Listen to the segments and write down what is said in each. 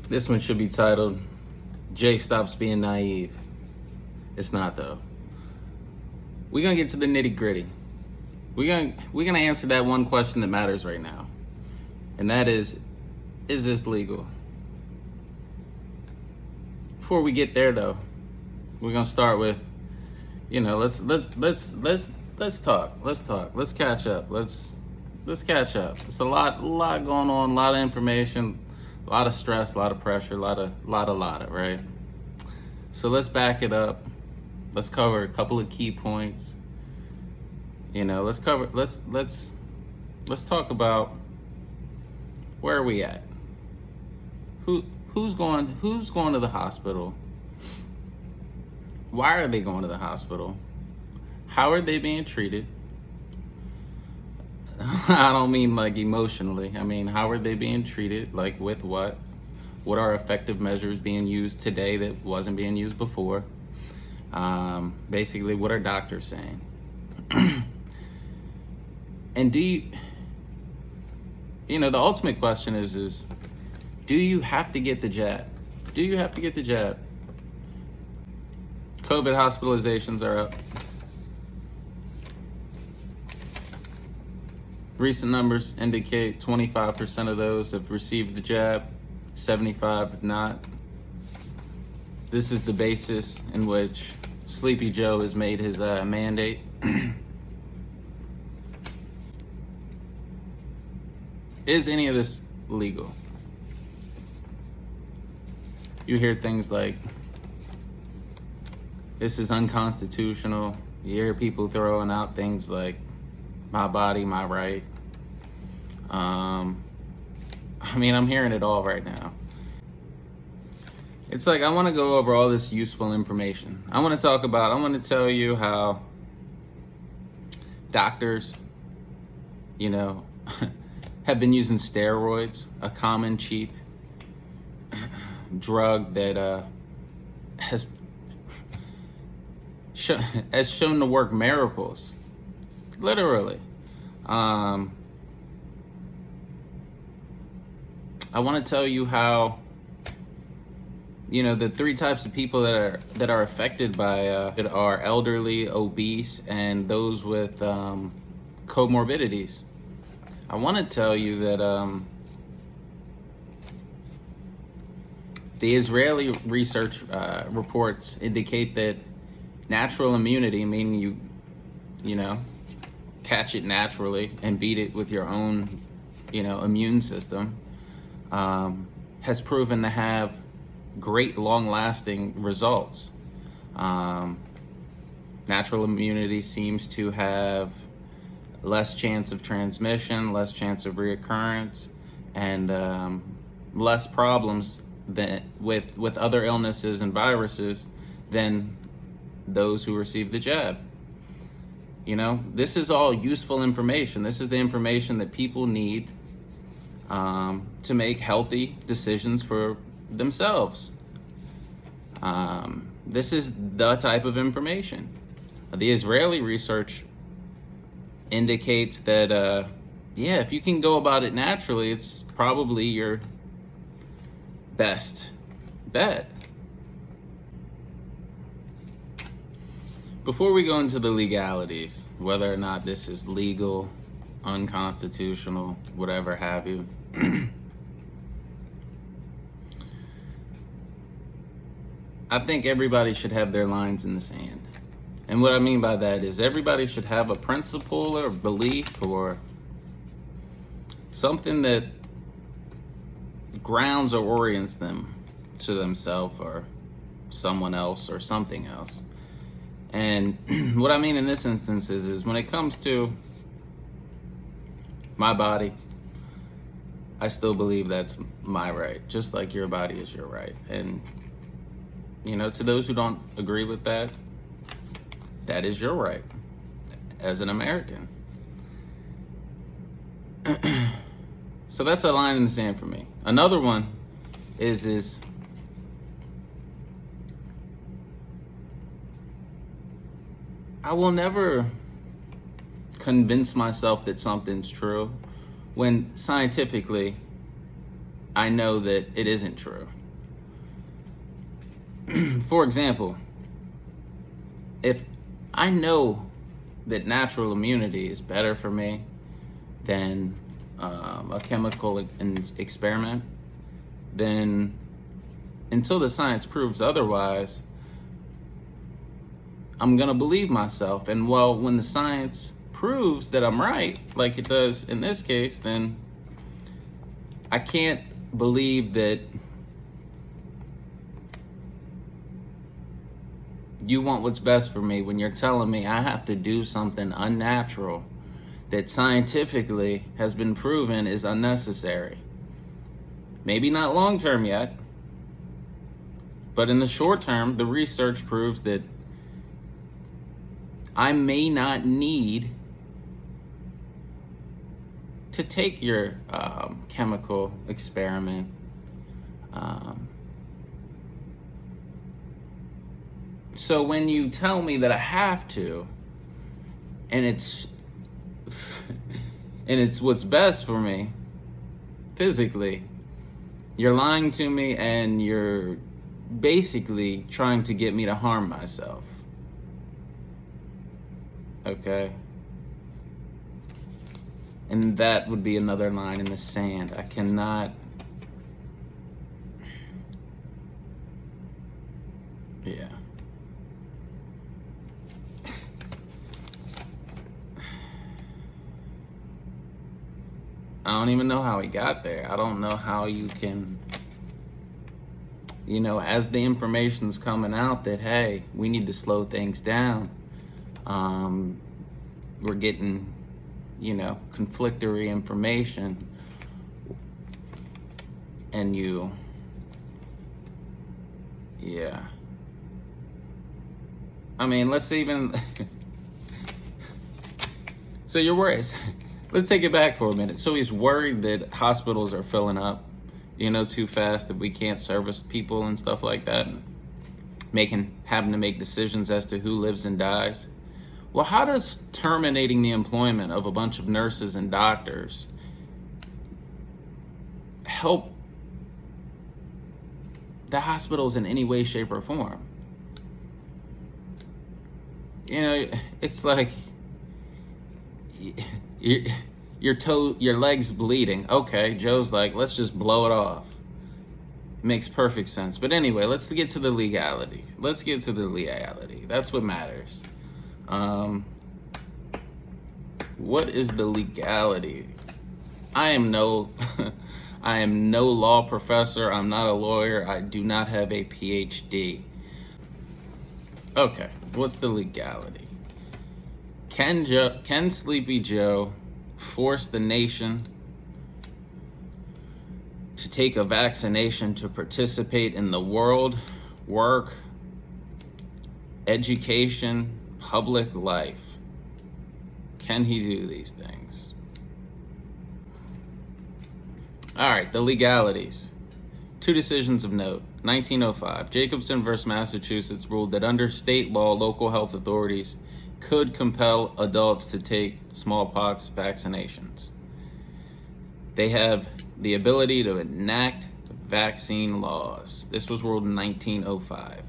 This one should be titled, Jay Stops Being Naive. It's not though. We're gonna get to the nitty gritty. We're gonna answer that one question that matters right now. And that is this legal? Before we get there though, we're gonna start with, let's talk. Let's catch up. Let's catch up. It's a lot going on, a lot of information, a lot of stress, a lot of pressure, a lot of, right? So let's back it up. Let's cover a couple of key points. Let's talk about where are we at? Who's going to the hospital? Why are they going to the hospital? How are they being treated? I don't mean like emotionally. I mean, how are they being treated? Like with what? What are effective measures being used today that wasn't being used before? Basically, what are doctors saying? And the ultimate question is, do you have to get the jab? Do you have to get the jab? COVID hospitalizations are up. Recent numbers indicate 25% of those have received the jab, 75% have not. This is the basis in which Sleepy Joe has made his mandate. Is any of this legal? You hear things like, this is unconstitutional. You hear people throwing out things like, my body, my right. I'm hearing it all right now. It's like, I want to go over all this useful information. I want to tell you how doctors, have been using steroids, a common, cheap drug that has shown to work miracles. Literally. I want to tell you how, the three types of people that are affected by it are elderly, obese, and those with comorbidities. I want to tell you that the Israeli research reports indicate that natural immunity, meaning you catch it naturally and beat it with your own, immune system, has proven to have great long-lasting results. Natural immunity seems to have less chance of transmission, less chance of reoccurrence, and less problems with other illnesses and viruses than those who receive the jab. This is all useful information. This is the information that people need to make healthy decisions for themselves. This is the type of information. The Israeli research indicates that, if you can go about it naturally, it's probably your best bet. Before we go into the legalities, whether or not this is legal, unconstitutional, whatever have you, I think everybody should have their lines in the sand. And what I mean by that is everybody should have a principle or belief or something that grounds or orients them to themselves or someone else or something else. And what I mean in this instance is when it comes to my body, I still believe that's my right, just like your body is your right. And, to those who don't agree with that, that is your right as an American. So that's a line in the sand for me. Another one is I will never convince myself that something's true when scientifically I know that it isn't true. For example, if I know that natural immunity is better for me than a chemical experiment, then until the science proves otherwise, I'm gonna believe myself. And well, when the science proves that I'm right, like it does in this case, then I can't believe that you want what's best for me when you're telling me I have to do something unnatural that scientifically has been proven is unnecessary. Maybe not long term yet, but in the short term, the research proves that I may not need to take your chemical experiment. So when you tell me that I have to, and it's and it's what's best for me physically, you're lying to me and you're basically trying to get me to harm myself. Okay? And that would be another line in the sand. I cannot. Yeah. I don't even know how he got there. I don't know how you can, as the information's coming out that, hey, we need to slow things down. We're getting, conflictory information. And yeah. I mean, let's even, so you're worried. Let's take it back for a minute. So he's worried that hospitals are filling up, too fast, that we can't service people and stuff like that, and having to make decisions as to who lives and dies. Well, how does terminating the employment of a bunch of nurses and doctors help the hospitals in any way, shape, or form? It's like your leg's bleeding. Okay, Joe's like, let's just blow it off. Makes perfect sense. But anyway, let's get to the legality. That's what matters. What is the legality? I am no law professor. I'm not a lawyer. I do not have a PhD. Okay, what's the legality? Can Sleepy Joe force the nation to take a vaccination to participate in the world, work, education, public life? Can he do these things? All right, the legalities. Two decisions of note. 1905, Jacobson versus Massachusetts ruled that under state law, local health authorities could compel adults to take smallpox vaccinations. They have the ability to enact vaccine laws. This was ruled in 1905.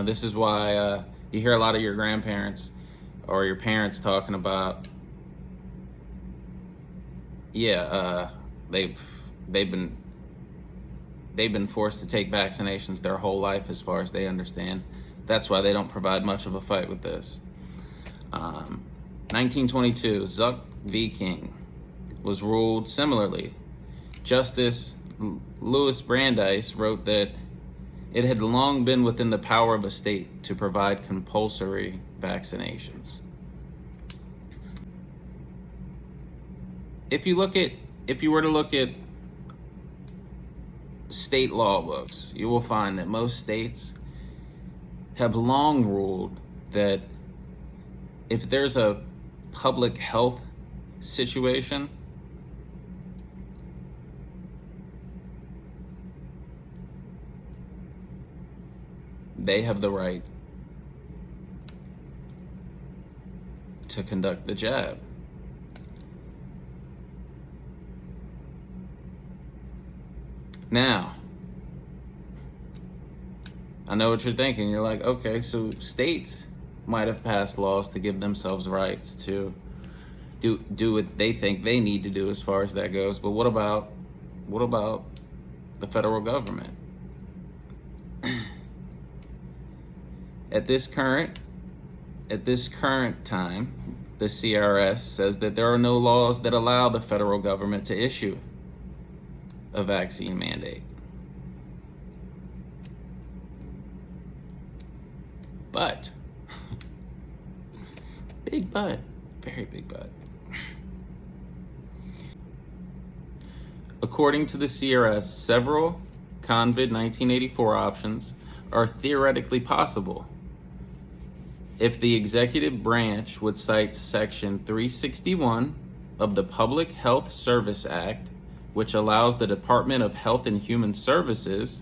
This is why you hear a lot of your grandparents or your parents talking about, they've been forced to take vaccinations their whole life, as far as they understand. That's why they don't provide much of a fight with this. 1922, Zuck v. King was ruled similarly. Justice Louis Brandeis wrote that it had long been within the power of a state to provide compulsory vaccinations. If you were to look at state law books, you will find that most states have long ruled that if there's a public health situation, they have the right to conduct the jab. Now, I know what you're thinking. You're like, okay, so states might have passed laws to give themselves rights to do what they think they need to do as far as that goes. But what about the federal government? At this current time, the CRS says that there are no laws that allow the federal government to issue a vaccine mandate. But, big but, very big but. According to the CRS, several Convid 1984 options are theoretically possible if the executive branch would cite Section 361 of the Public Health Service Act, which allows the Department of Health and Human Services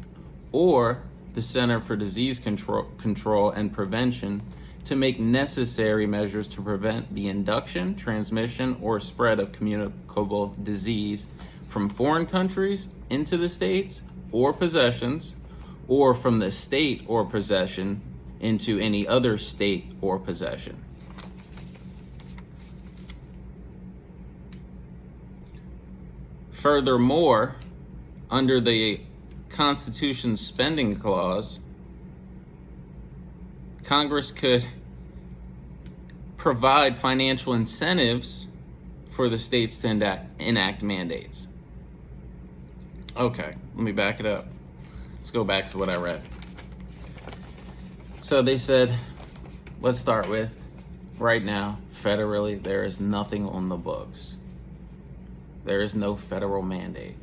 or the Center for Disease Control and Prevention to make necessary measures to prevent the induction, transmission, or spread of communicable disease from foreign countries into the states or possessions, or from the state or possession into any other state or possession. Furthermore, under the Constitution's spending clause, Congress could provide financial incentives for the states to enact mandates. Okay, let me back it up. Let's go back to what I read. So they said, let's start with, right now, federally, there is nothing on the books. There is no federal mandate.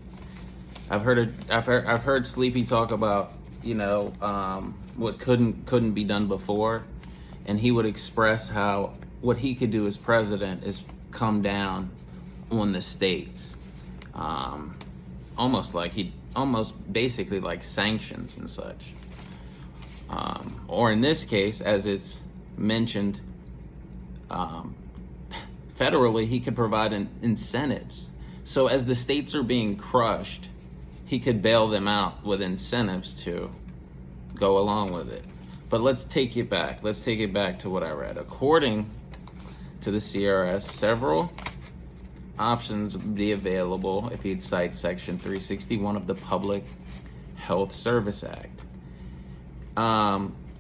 I've heard Sleepy talk about, what couldn't be done before, and he would express how what he could do as president is come down on the states, almost basically like sanctions and such, or in this case, as it's mentioned, federally, he could provide incentives. So as the states are being crushed, he could bail them out with incentives to go along with it. But let's take it back. Let's take it back to what I read. According to the CRS, several options would be available if he'd cite Section 361 of the Public Health Service Act.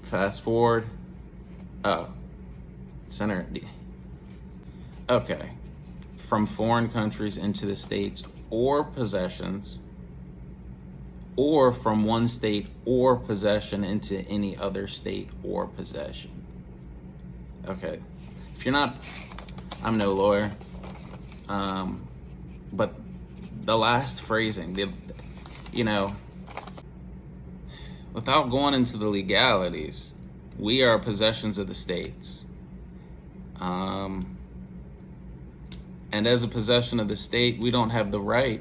Fast forward. Center. Okay. From foreign countries into the states or possessions, or from one state or possession into any other state or possession. Okay. If you're not, I'm no lawyer, but the last phrasing, without going into the legalities, we are possessions of the states. And as a possession of the state, we don't have the right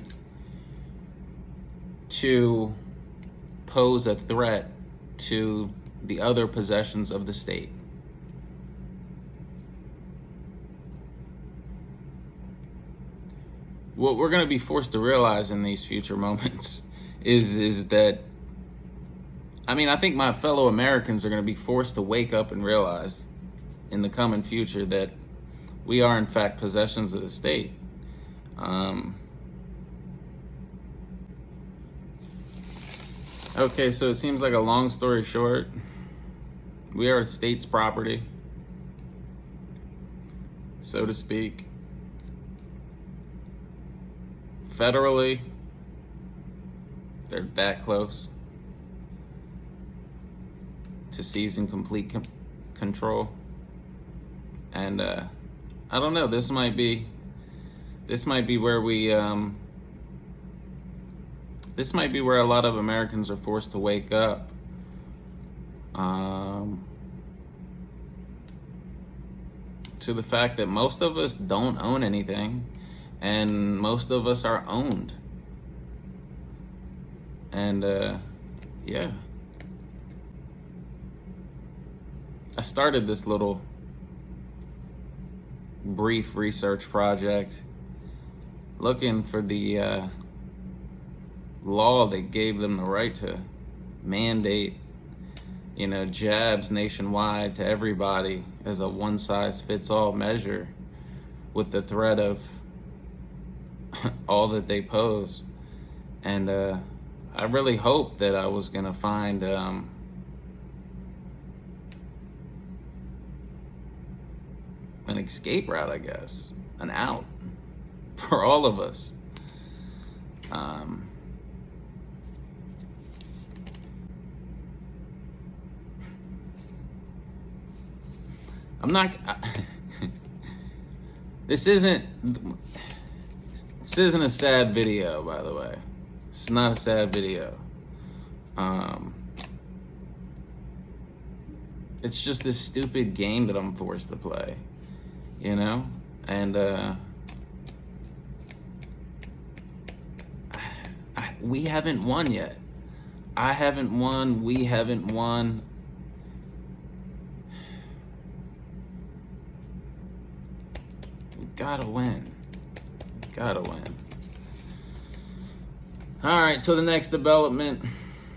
to pose a threat to the other possessions of the state. What we're going to be forced to realize in these future moments is that, I think my fellow Americans are going to be forced to wake up and realize in the coming future that we are in fact possessions of the state. Okay, so it seems like a long story short, we are the state's property, so to speak. Federally, they're that close to seizing complete control. And I don't know, this might be where this might be where a lot of Americans are forced to wake up. To the fact that most of us don't own anything, and most of us are owned. And yeah. I started this little brief research project looking for the law that gave them the right to mandate, jabs nationwide to everybody as a one-size-fits-all measure, with the threat of all that they pose. And I really hoped that I was going to find an escape route, I guess, an out for all of us. I'm not. This isn't a sad video, by the way. It's not a sad video. It's just this stupid game that I'm forced to play, and we haven't won yet. I haven't won. We haven't won. We gotta win. Gotta win. All right, so the next development